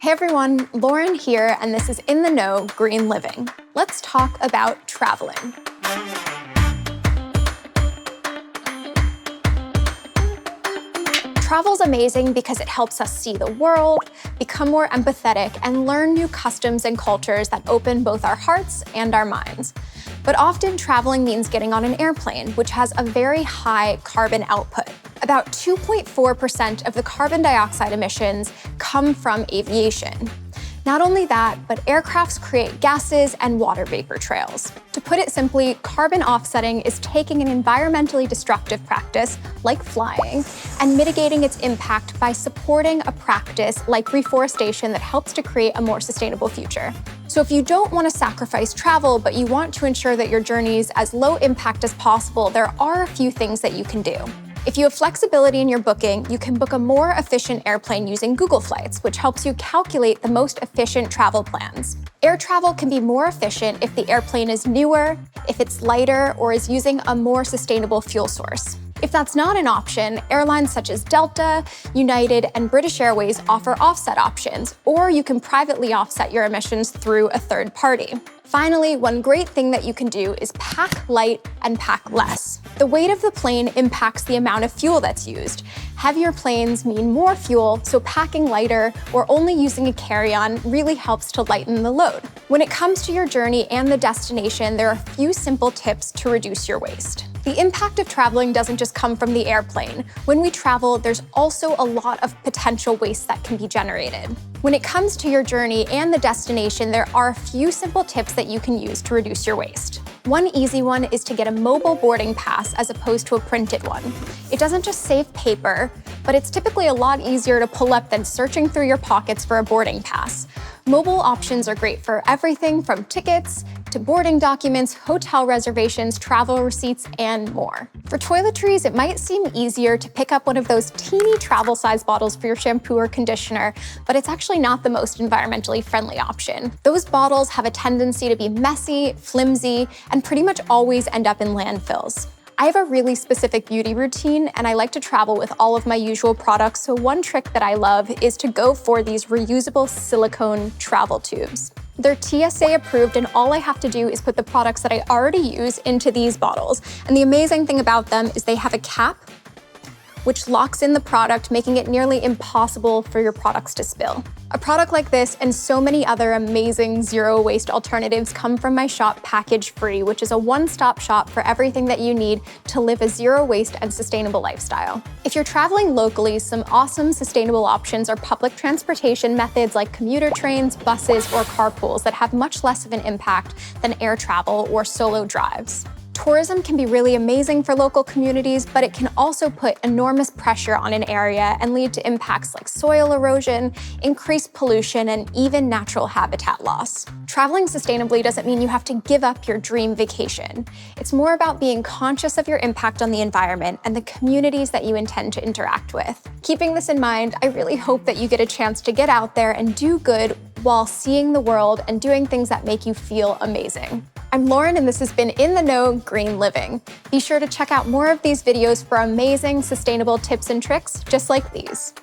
Hey everyone, Lauren here, and this is In the Know Green Living. Let's talk about traveling. Travel's amazing because it helps us see the world, become more empathetic, and learn new customs and cultures that open both our hearts and our minds. But often traveling means getting on an airplane, which has a very high carbon output. About 2.4% of the carbon dioxide emissions come from aviation. Not only that, but aircrafts create gases and water vapor trails. To put it simply, carbon offsetting is taking an environmentally destructive practice, like flying, and mitigating its impact by supporting a practice like reforestation that helps to create a more sustainable future. So if you don't want to sacrifice travel, but you want to ensure that your journey is as low impact as possible, there are a few things that you can do. If you have flexibility in your booking, you can book a more efficient airplane using Google Flights, which helps you calculate the most efficient travel plans. Air travel can be more efficient if the airplane is newer, if it's lighter, or is using a more sustainable fuel source. If that's not an option, airlines such as Delta, United, and British Airways offer offset options, or you can privately offset your emissions through a third party. Finally, one great thing that you can do is pack light and pack less. The weight of the plane impacts the amount of fuel that's used. Heavier planes mean more fuel, so packing lighter or only using a carry-on really helps to lighten the load. When it comes to your journey and the destination, there are a few simple tips to reduce your waste. The impact of traveling doesn't just come from the airplane. When we travel, there's also a lot of potential waste that can be generated. When it comes to your journey and the destination, there are a few simple tips that you can use to reduce your waste. One easy one is to get a mobile boarding pass as opposed to a printed one. It doesn't just save paper, but it's typically a lot easier to pull up than searching through your pockets for a boarding pass. Mobile options are great for everything from tickets to boarding documents, hotel reservations, travel receipts, and more. For toiletries, it might seem easier to pick up one of those teeny travel-size bottles for your shampoo or conditioner, but it's actually not the most environmentally friendly option. Those bottles have a tendency to be messy, flimsy, and pretty much always end up in landfills. I have a really specific beauty routine, and I like to travel with all of my usual products, so one trick that I love is to go for these reusable silicone travel tubes. They're TSA approved, and all I have to do is put the products that I already use into these bottles. And the amazing thing about them is they have a cap which locks in the product, making it nearly impossible for your products to spill. A product like this and so many other amazing zero waste alternatives come from my shop Package Free, which is a one-stop shop for everything that you need to live a zero waste and sustainable lifestyle. If you're traveling locally, some awesome sustainable options are public transportation methods like commuter trains, buses, or carpools that have much less of an impact than air travel or solo drives. Tourism can be really amazing for local communities, but it can also put enormous pressure on an area and lead to impacts like soil erosion, increased pollution, and even natural habitat loss. Traveling sustainably doesn't mean you have to give up your dream vacation. It's more about being conscious of your impact on the environment and the communities that you intend to interact with. Keeping this in mind, I really hope that you get a chance to get out there and do good while seeing the world and doing things that make you feel amazing. I'm Lauren, and this has been In the Know Green Living. Be sure to check out more of these videos for amazing sustainable tips and tricks just like these.